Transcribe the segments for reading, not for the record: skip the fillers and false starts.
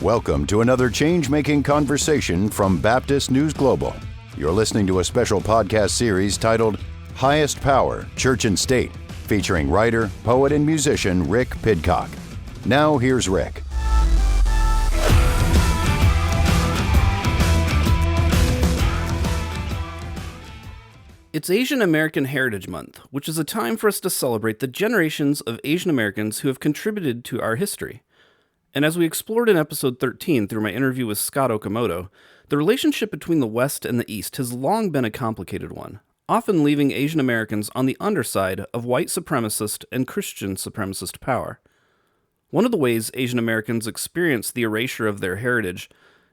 Welcome to another change-making conversation from Baptist News Global. You're listening to a special podcast series titled Highest Power, Church and State, featuring writer, poet, and musician Rick Pidcock. Now here's Rick. It's Asian American Heritage Month, which is a time for us to celebrate the generations of Asian Americans who have contributed to our history. And as we explored in episode 13 through my interview with Scott Okamoto, the relationship between the West and the East has long been a complicated one, often leaving Asian Americans on the underside of white supremacist and Christian supremacist power. One of the ways Asian Americans experience the erasure of their heritage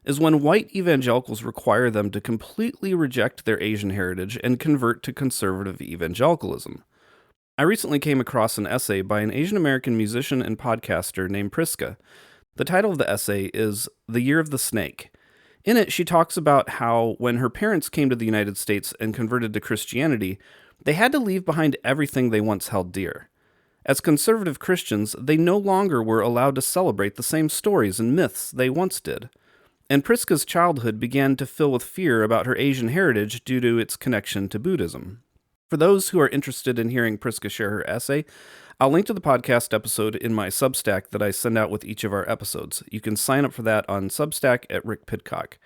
is when white evangelicals require them to completely reject their Asian heritage and convert to conservative evangelicalism. I recently came across an essay by an Asian American musician and podcaster named Priska. The title of the essay is The Year of the Snake. In it, she talks about how when her parents came to the United States and converted to Christianity, they had to leave behind everything they once held dear. As conservative Christians, they no longer were allowed to celebrate the same stories and myths they once did. And Priska's childhood began to fill with fear about her Asian heritage due to its connection to Buddhism. For those who are interested in hearing Priska share her essay, I'll link to the podcast episode in my Substack that I send out with each of our episodes. You can sign up for that on Substack at Rick Pidcock.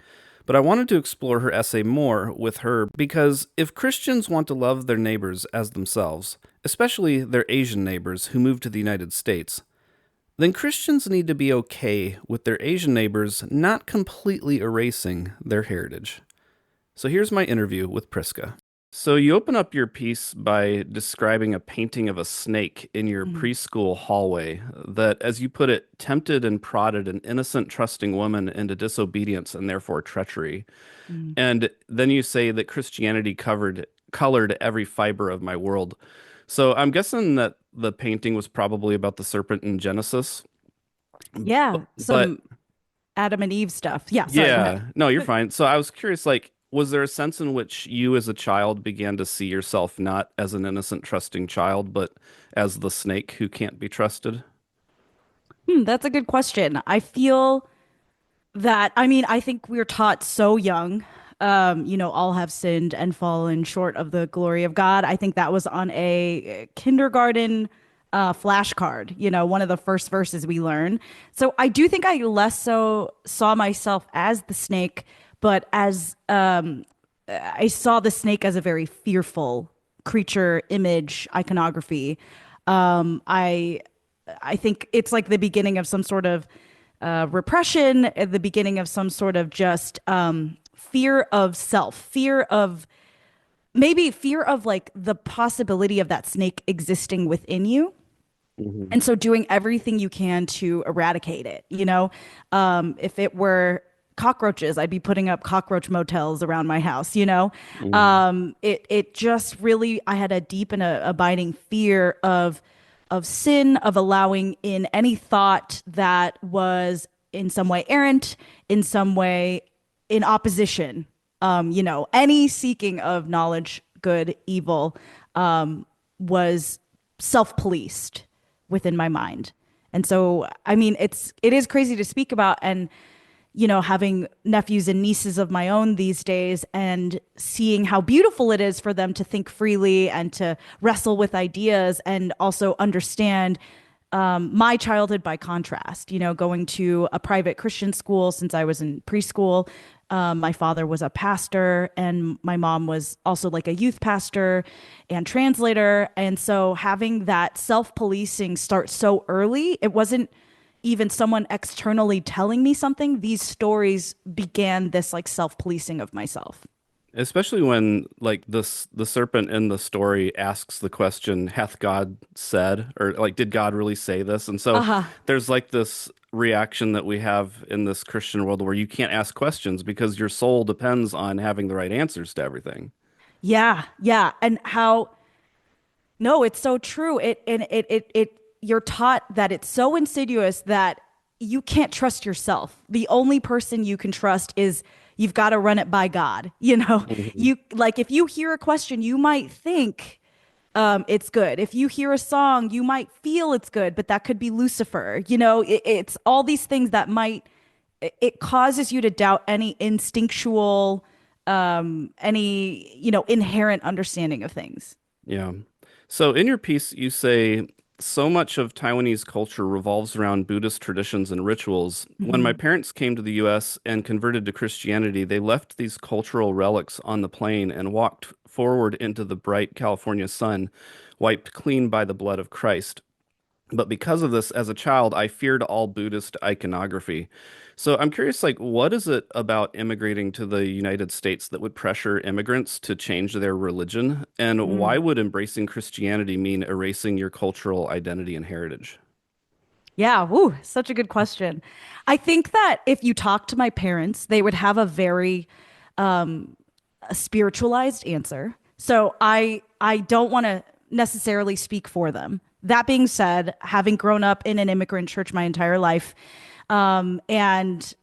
But I wanted to explore her essay more with her because if Christians want to love their neighbors as themselves, especially their Asian neighbors who moved to the United States, then Christians need to be okay with their Asian neighbors not completely erasing their heritage. So here's my interview with Priska. So you open up your piece by describing a painting of a snake in your preschool hallway that, as you put it, tempted and prodded an innocent, trusting woman into disobedience and therefore treachery. And then you say that Christianity colored every fiber of my world. So I'm guessing that the painting was probably about the serpent in Genesis. Yeah, some Adam and Eve stuff. Yeah, sorry, go ahead. No, you're fine. So I was curious, was there a sense in which you as a child began to see yourself not as an innocent, trusting child, but as the snake who can't be trusted? That's a good question. I feel that, I think we're taught so young, all have sinned and fallen short of the glory of God. I think that was on a kindergarten flashcard, one of the first verses we learn. So I do think I less so saw myself as the snake, but as I saw the snake as a very fearful creature, image, iconography. I think it's like the beginning of some sort of repression, at the beginning of some sort of just fear of self, fear of like the possibility of that snake existing within you. Mm-hmm. And so doing everything you can to eradicate it, if it were cockroaches, I'd be putting up cockroach motels around my house, It just really, I had a deep and abiding fear of sin, of allowing in any thought that was in some way errant, in some way in opposition, any seeking of knowledge, good, evil, was self-policed within my mind. And so, it is crazy to speak about, and having nephews and nieces of my own these days and seeing how beautiful it is for them to think freely and to wrestle with ideas and also understand my childhood by contrast, going to a private Christian school since I was in preschool. My father was a pastor and my mom was also like a youth pastor and translator. And so having that self-policing start so early, it wasn't even someone externally telling me something. These stories began this like self-policing of myself. Especially when the serpent in the story asks the question, hath God said, or did God really say this? And so there's this reaction that we have in this Christian world where you can't ask questions because your soul depends on having the right answers to everything. Yeah. And no, it's so true. You're taught that it's so insidious that you can't trust yourself. The only person you can trust is you've got to run it by God. You if you hear a question, you might think it's good. If you hear a song, you might feel it's good, but that could be Lucifer. It's all these things that might it causes you to doubt any instinctual, any, inherent understanding of things. Yeah. So in your piece, you say so much of Taiwanese culture revolves around Buddhist traditions and rituals. When my Hmm. parents came to the US and converted to Christianity, they left these cultural relics on the plane and walked forward into the bright California sun, wiped clean by the blood of Christ. But because of this, as a child, I feared all Buddhist iconography. So I'm curious, like, what is it about immigrating to the United States that would pressure immigrants to change their religion? And why would embracing Christianity mean erasing your cultural identity and heritage? Yeah, woo, such a good question. I think that if you talk to my parents, they would have a very spiritualized answer. So I don't want to necessarily speak for them. That being said, having grown up in an immigrant church my entire life, and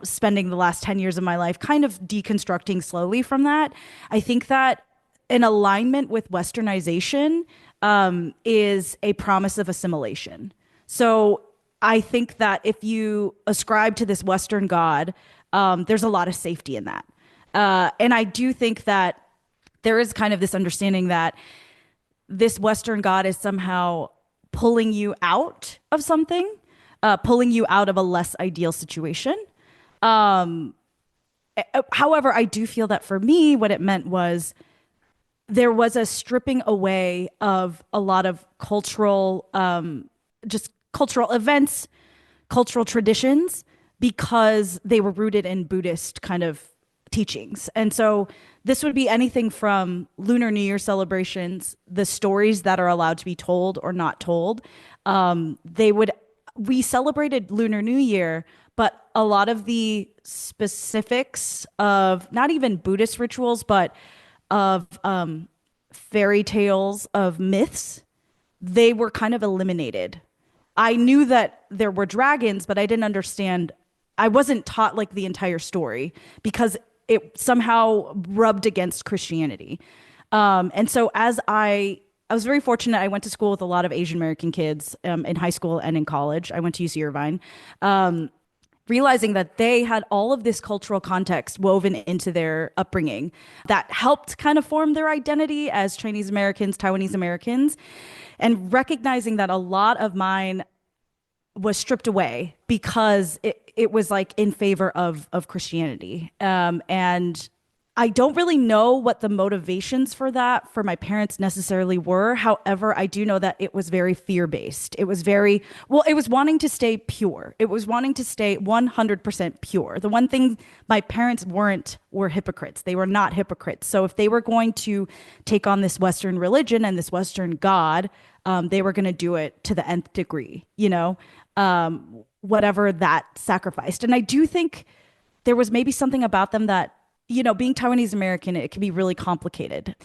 spending the last 10 years of my life kind of deconstructing slowly from that, I think that an alignment with westernization is a promise of assimilation. So I think that if you ascribe to this Western God, there's a lot of safety in that. And I do think that there is kind of this understanding that this Western God is somehow pulling you out of something, pulling you out of a less ideal situation. However, I do feel that for me, what it meant was there was a stripping away of a lot of just cultural events, cultural traditions, because they were rooted in Buddhist kind of teachings. And so this would be anything from Lunar New Year celebrations, the stories that are allowed to be told or not told. We celebrated Lunar New Year, but a lot of the specifics of not even Buddhist rituals, but of fairy tales, of myths, they were kind of eliminated. I knew that there were dragons, but I didn't understand. I wasn't taught like the entire story because it somehow rubbed against Christianity. And so I was very fortunate. I went to school with a lot of Asian American kids in high school and in college. I went to UC Irvine. Realizing that they had all of this cultural context woven into their upbringing that helped kind of form their identity as Chinese Americans, Taiwanese Americans, and recognizing that a lot of mine was stripped away because it was like in favor of Christianity. And I don't really know what the motivations for that for my parents necessarily were. However, I do know that it was very fear based. It was very, well, it was wanting to stay pure. It was wanting to stay 100% pure. The one thing my parents weren't were hypocrites. They were not hypocrites. So if they were going to take on this Western religion and this Western God, they were going to do it to the nth degree, whatever that sacrificed. And I do think there was maybe something about them that, being Taiwanese American, it can be really complicated.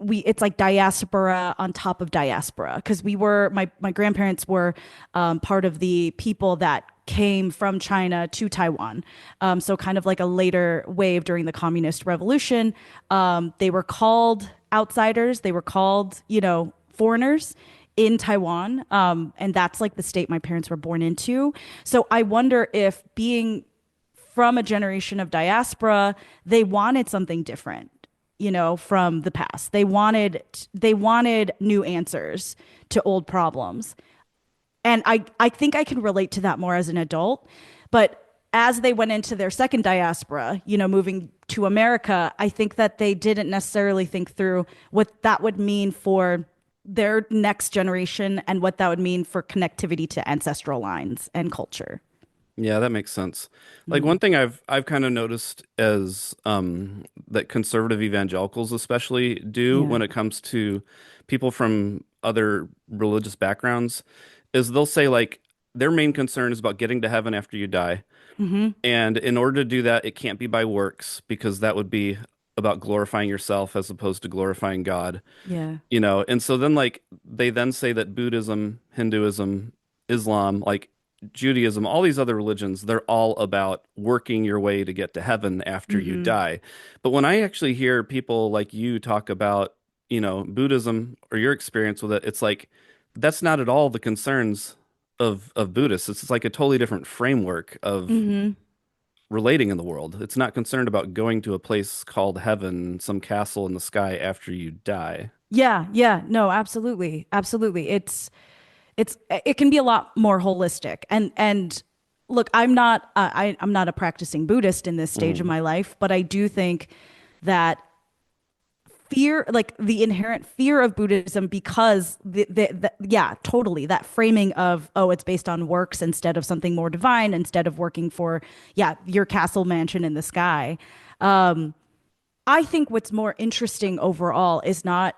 It's like diaspora on top of diaspora because my grandparents were part of the people that came from China to Taiwan. So kind of like a later wave during the Communist Revolution. They were called outsiders. They were called, foreigners in Taiwan. And that's like the state my parents were born into. So I wonder if being from a generation of diaspora, they wanted something different, from the past. They wanted new answers to old problems. And I think I can relate to that more as an adult. But as they went into their second diaspora, moving to America, I think that they didn't necessarily think through what that would mean for their next generation and what that would mean for connectivity to ancestral lines and culture. Yeah, that makes sense. Like Mm. one thing I've kind of noticed as that conservative evangelicals especially do Yeah. when it comes to people from other religious backgrounds is they'll say like their main concern is about getting to heaven after you die. Hmm. And in order to do that, it can't be by works because that would be about glorifying yourself as opposed to glorifying God, Yeah. And so then like they then say that Buddhism, Hinduism, Islam, like Judaism, all these other religions, they're all about working your way to get to heaven after you Hmm. die. But when I actually hear people like you talk about, Buddhism or your experience with it, it's like that's not at all the concerns of Buddhists. It's like a totally different framework of Hmm. relating in the world. It's not concerned about going to a place called heaven, some castle in the sky after you die. Yeah, yeah, no, absolutely. Absolutely. It can be a lot more holistic. And look, I'm not a practicing Buddhist in this stage of Hmm. my life, but I do think that fear, like the inherent fear of Buddhism, because yeah, totally, that framing of, oh, it's based on works instead of something more divine, instead of working for, yeah, your castle mansion in the sky. I think what's more interesting overall is not,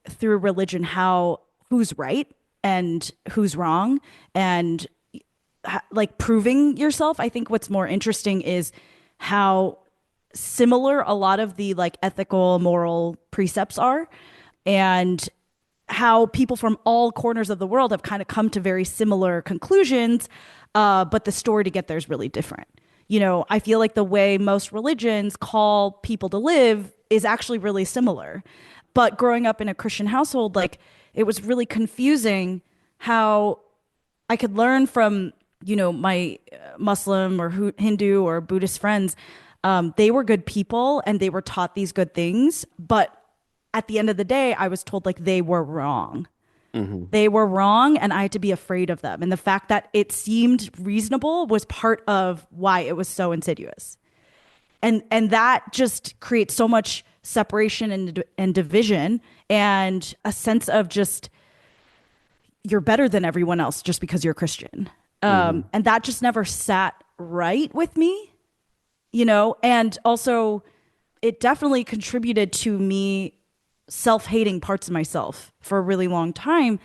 through religion, how who's right and who's wrong and like proving yourself. I think what's more interesting is how similar a lot of the like ethical, moral precepts are, and how people from all corners of the world have kind of come to very similar conclusions, but the story to get there is really different. I feel like the way most religions call people to live is actually really similar. But growing up in a Christian household, like it was really confusing how I could learn from, my Muslim or Hindu or Buddhist friends. They were good people and they were taught these good things. But at the end of the day, I was told like they were wrong. Hmm. They were wrong and I had to be afraid of them. And the fact that it seemed reasonable was part of why it was so insidious. And that just creates so much separation and division and a sense of just you're better than everyone else just because you're Christian. Hmm. And that just never sat right with me, and also it definitely contributed to me self-hating parts of myself for a really long time,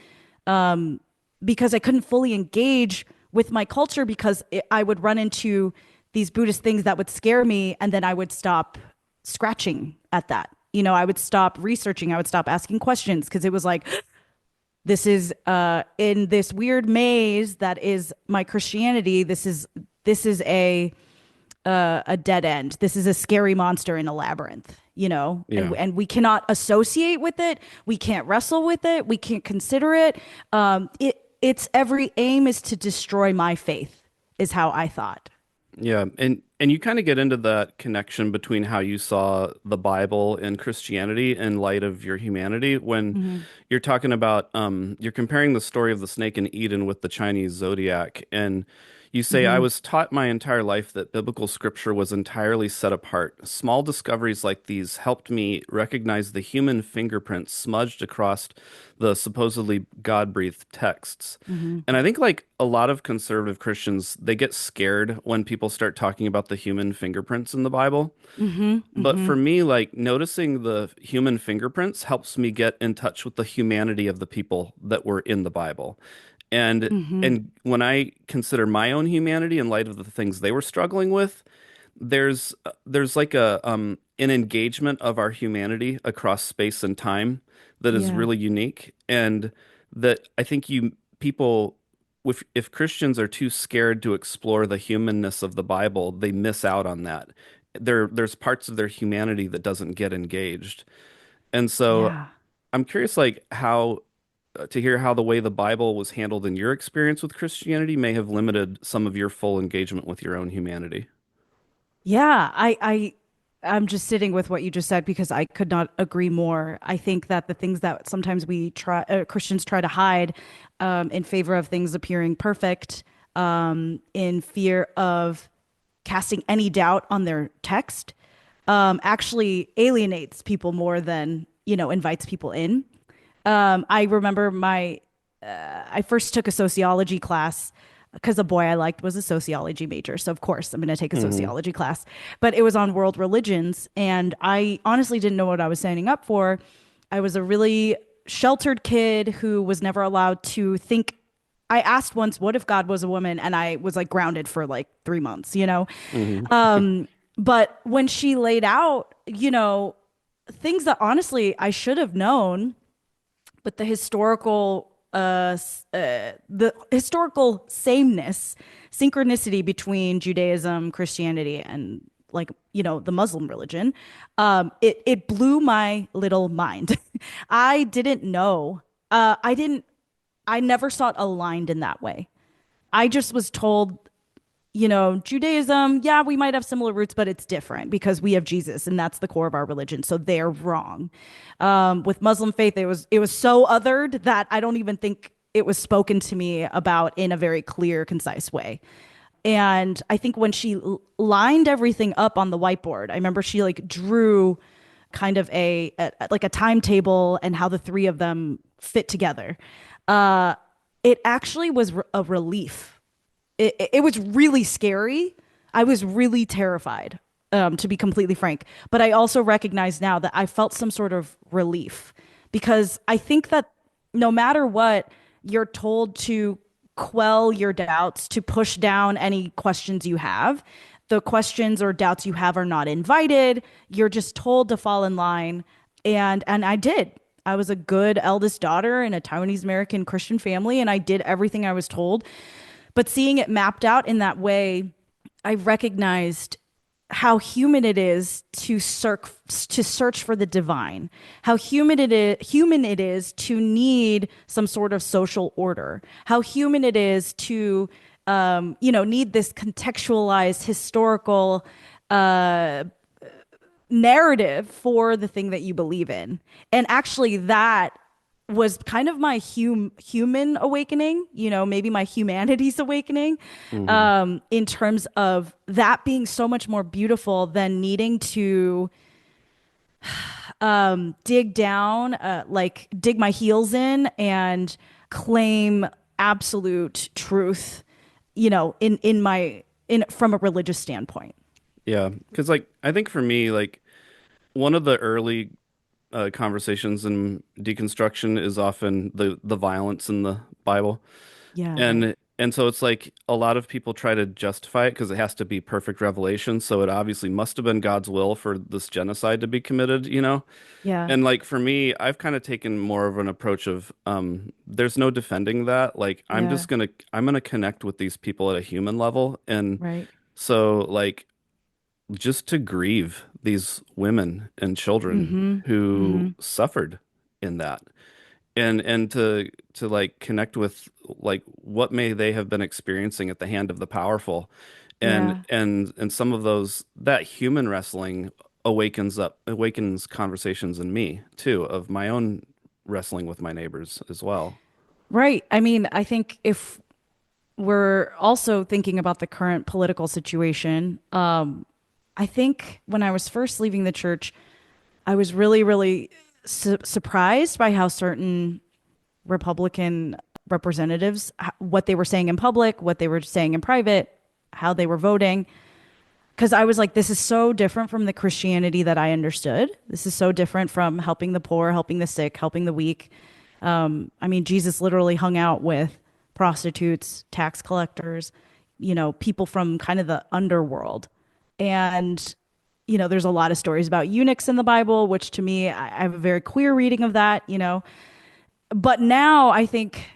because I couldn't fully engage with my culture because I would run into these Buddhist things that would scare me, and then I would stop scratching at that. I would stop researching, I would stop asking questions because it was like, this is in this weird maze that is my Christianity. This is a dead end. This is a scary monster in a labyrinth, Yeah. and we cannot associate with it. We can't wrestle with it. We can't consider it. Its every aim is to destroy my faith, is how I thought. Yeah, and you kind of get into that connection between how you saw the Bible and Christianity in light of your humanity when Hmm. you're talking about you're comparing the story of the snake in Eden with the Chinese zodiac, and you say, I Hmm. was taught my entire life that biblical scripture was entirely set apart. Small discoveries like these helped me recognize the human fingerprints smudged across the supposedly God-breathed texts. Hmm. And I think like a lot of conservative Christians, they get scared when people start talking about the human fingerprints in the Bible. Hmm. But Hmm. for me, like noticing the human fingerprints helps me get in touch with the humanity of the people that were in the Bible. And Hmm. and when I consider my own humanity in light of the things they were struggling with, there's like a an engagement of our humanity across space and time that is Yeah. really unique, and that I think you people with if Christians are too scared to explore the humanness of the Bible, they miss out on that. There's parts of their humanity that doesn't get engaged. And so Yeah. I'm curious like how to hear how the way the Bible was handled in your experience with Christianity may have limited some of your full engagement with your own humanity. Yeah, I'm just sitting with what you just said because I could not agree more. I think that the things that sometimes Christians try to hide, in favor of things appearing perfect, in fear of casting any doubt on their text, actually alienates people more than, invites people in. I remember I first took a sociology class because a boy I liked was a sociology major. So, of course, I'm going to take a Hmm. sociology class. But it was on world religions. And I honestly didn't know what I was signing up for. I was a really sheltered kid who was never allowed to think. I asked once, what if God was a woman? And I was like grounded for like 3 months. Hmm. But when she laid out, things that honestly I should have known, but the historical sameness, synchronicity between Judaism, Christianity, and like the Muslim religion, it blew my little mind. I didn't know. I didn't. I never saw it aligned in that way. I just was told, Judaism, yeah, we might have similar roots, but it's different because we have Jesus and that's the core of our religion. So they're wrong. With Muslim faith, it was so othered that I don't even think it was spoken to me about in a very clear, concise way. And I think when she lined everything up on the whiteboard, I remember she like drew kind of like a timetable and how the three of them fit together. Uh, it actually was a relief. It was really scary. I was really terrified, to be completely frank. But I also recognize now that I felt some sort of relief because I think that no matter what, you're told to quell your doubts, to push down any questions you have. The questions or doubts you have are not invited. You're just told to fall in line. And I did. I was a good eldest daughter in a Taiwanese American Christian family, and I did everything I was told. But seeing it mapped out in that way, I recognized how human it is to search for the divine, how human it is to need some sort of social order, how human it is to need this contextualized historical uh, narrative for the thing that you believe in. And actually, that was kind of my human awakening, maybe my humanity's awakening, Hmm. in terms of that being so much more beautiful than needing to dig down, like dig my heels in and claim absolute truth, in from a religious standpoint. Yeah, because like I think for me, like one of the early conversations in deconstruction is often the violence in the Bible. Yeah, right. And so it's like a lot of people try to justify it because it has to be perfect revelation. So it obviously must have been God's will for this genocide to be committed, you know? Yeah, And like for me, I've kind of taken more of an approach of there's no defending that. Like yeah, I'm gonna connect with these people at a human level. And right. so like just to grieve these women and children Mm-hmm. who Mm-hmm. suffered in that and to like connect with like what may they have been experiencing at the hand of the powerful Yeah. and some of those that human wrestling awakens conversations in me too of my own wrestling with my neighbors as well. Right. I mean, I think if we're also thinking about the current political situation, I think when I was first leaving the church, I was really, really surprised by how certain Republican representatives, what they were saying in public, what they were saying in private, how they were voting. Because I was like, this is so different from the Christianity that I understood. This is so different from helping the poor, helping the sick, helping the weak. I mean, Jesus literally hung out with prostitutes, tax collectors, people from kind of the underworld. And, there's a lot of stories about eunuchs in the Bible, which to me, I have a very queer reading of that. But now I think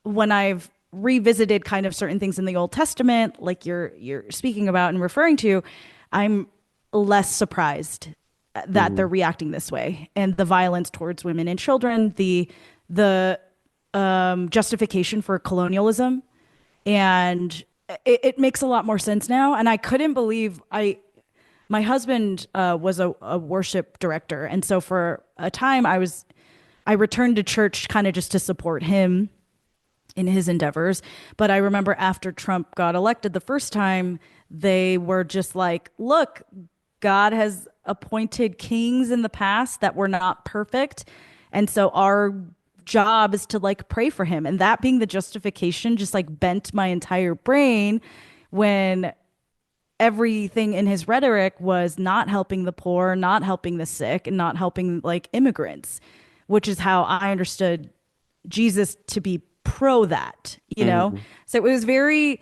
when I've revisited kind of certain things in the Old Testament, like you're speaking about and referring to, I'm less surprised that they're Hmm. reacting this way. And the violence towards women and children, the justification for colonialism, and it makes a lot more sense now. And I couldn't believe my husband was a worship director, and so for a time I returned to church kind of just to support him in his endeavors. But I remember after Trump got elected the first time, they were just like, look, God has appointed kings in the past that were not perfect. And so our job is to like pray for him. And that being the justification just like bent my entire brain when everything in his rhetoric was not helping the poor, not helping the sick, and not helping like immigrants, which is how I understood Jesus to be pro that. Hmm. So it was very,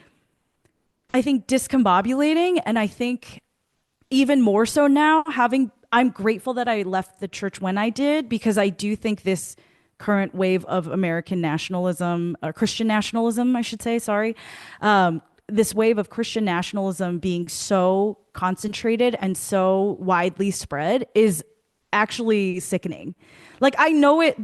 I think, discombobulating. And I think even more so now, I'm grateful that I left the church when I did, because I do think this current wave of American nationalism, Christian nationalism, I should say, sorry, this wave of Christian nationalism being so concentrated and so widely spread is actually sickening. Like I know it,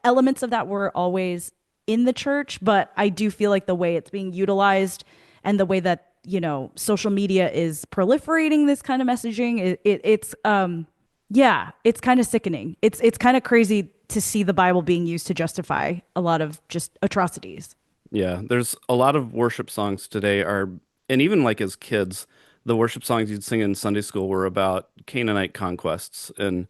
elements of that were always in the church, but I do feel like the way it's being utilized and the way that, social media is proliferating this kind of messaging, yeah, it's kind of sickening. It's kind of crazy to see the Bible being used to justify a lot of just atrocities. Yeah, there's a lot of worship songs today and even like as kids, the worship songs you'd sing in Sunday school were about Canaanite conquests and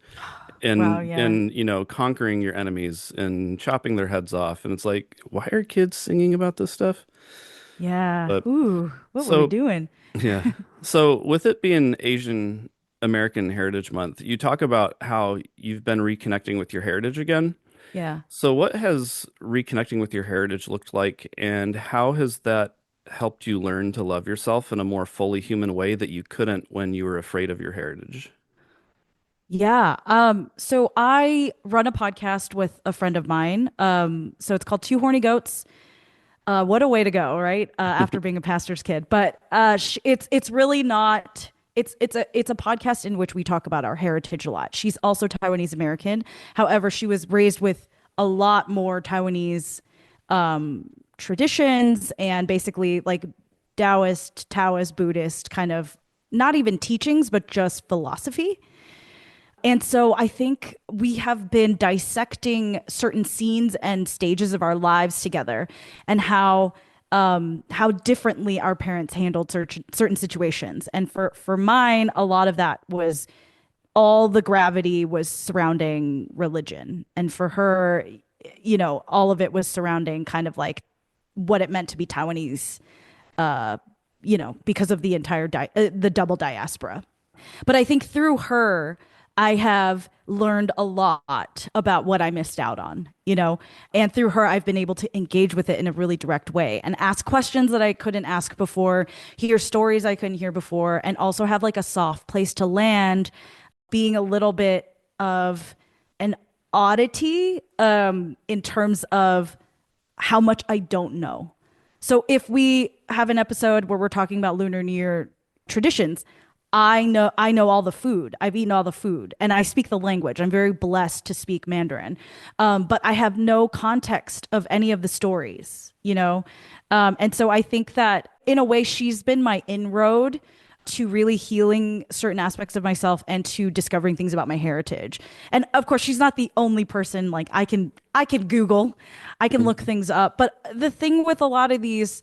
Wow, yeah. conquering your enemies and chopping their heads off. And it's like, why are kids singing about this stuff? Yeah. But Ooh, what were we so doing? yeah. So with it being Asian American Heritage Month, you talk about how you've been reconnecting with your heritage again. Yeah. So what has reconnecting with your heritage looked like, and how has that helped you learn to love yourself in a more fully human way that you couldn't when you were afraid of your heritage? Yeah. So I run a podcast with a friend of mine. So it's called Two Horny Goats. What a way to go, right? After being a pastor's kid. But it's really not. It's a podcast in which we talk about our heritage a lot. She's also Taiwanese American. However, she was raised with a lot more Taiwanese traditions and basically like Taoist, Buddhist kind of not even teachings, but just philosophy. And so I think we have been dissecting certain scenes and stages of our lives together and how differently our parents handled certain situations. And for mine, a lot of that was all the gravity was surrounding religion. And for her, all of it was surrounding kind of like what it meant to be Taiwanese, because of the double diaspora. But I think through her, I have learned a lot about what I missed out on, and through her, I've been able to engage with it in a really direct way and ask questions that I couldn't ask before, hear stories I couldn't hear before, and also have like a soft place to land, being a little bit of an oddity, in terms of how much I don't know. So if we have an episode where we're talking about Lunar New Year traditions, I know all the food. I've eaten all the food and I speak the language. I'm very blessed to speak Mandarin. But I have no context of any of the stories. And so I think that in a way she's been my inroad to really healing certain aspects of myself and to discovering things about my heritage. And of course, she's not the only person. Like I can Google, I can look things up. But the thing with a lot of these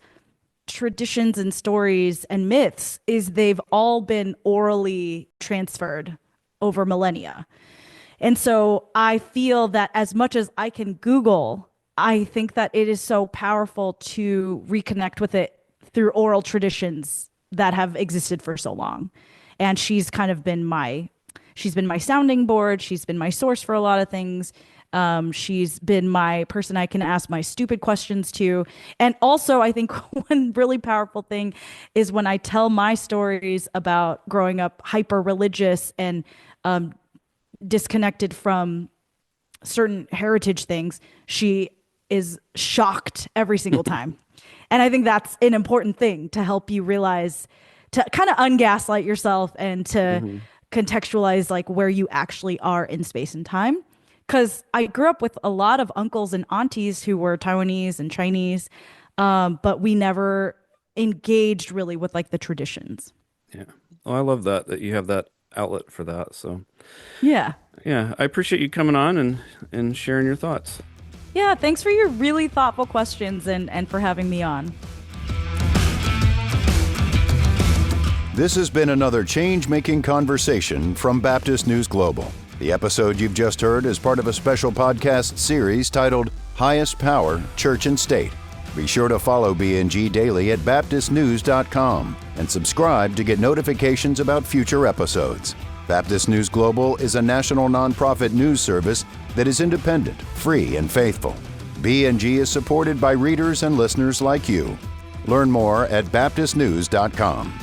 traditions and stories and myths is they've all been orally transferred over millennia. And so I feel that as much as I can Google, I think that it is so powerful to reconnect with it through oral traditions that have existed for so long. And she's been my sounding board. She's been my source for a lot of things. She's been my person I can ask my stupid questions to. And also, I think one really powerful thing is when I tell my stories about growing up hyper religious and disconnected from certain heritage things, she is shocked every single time. And I think that's an important thing to help you realize, to kind of ungaslight yourself and to contextualize like where you actually are in space and time. Because I grew up with a lot of uncles and aunties who were Taiwanese and Chinese, but we never engaged really with like the traditions. Yeah. Oh, I love that you have that outlet for that. So Yeah. yeah, I appreciate you coming on and sharing your thoughts. Yeah. Thanks for your really thoughtful questions and for having me on. This has been another change-making conversation from Baptist News Global. The episode you've just heard is part of a special podcast series titled Highest Power, Church and State. Be sure to follow BNG daily at baptistnews.com and subscribe to get notifications about future episodes. Baptist News Global is a national nonprofit news service that is independent, free, and faithful. BNG is supported by readers and listeners like you. Learn more at baptistnews.com.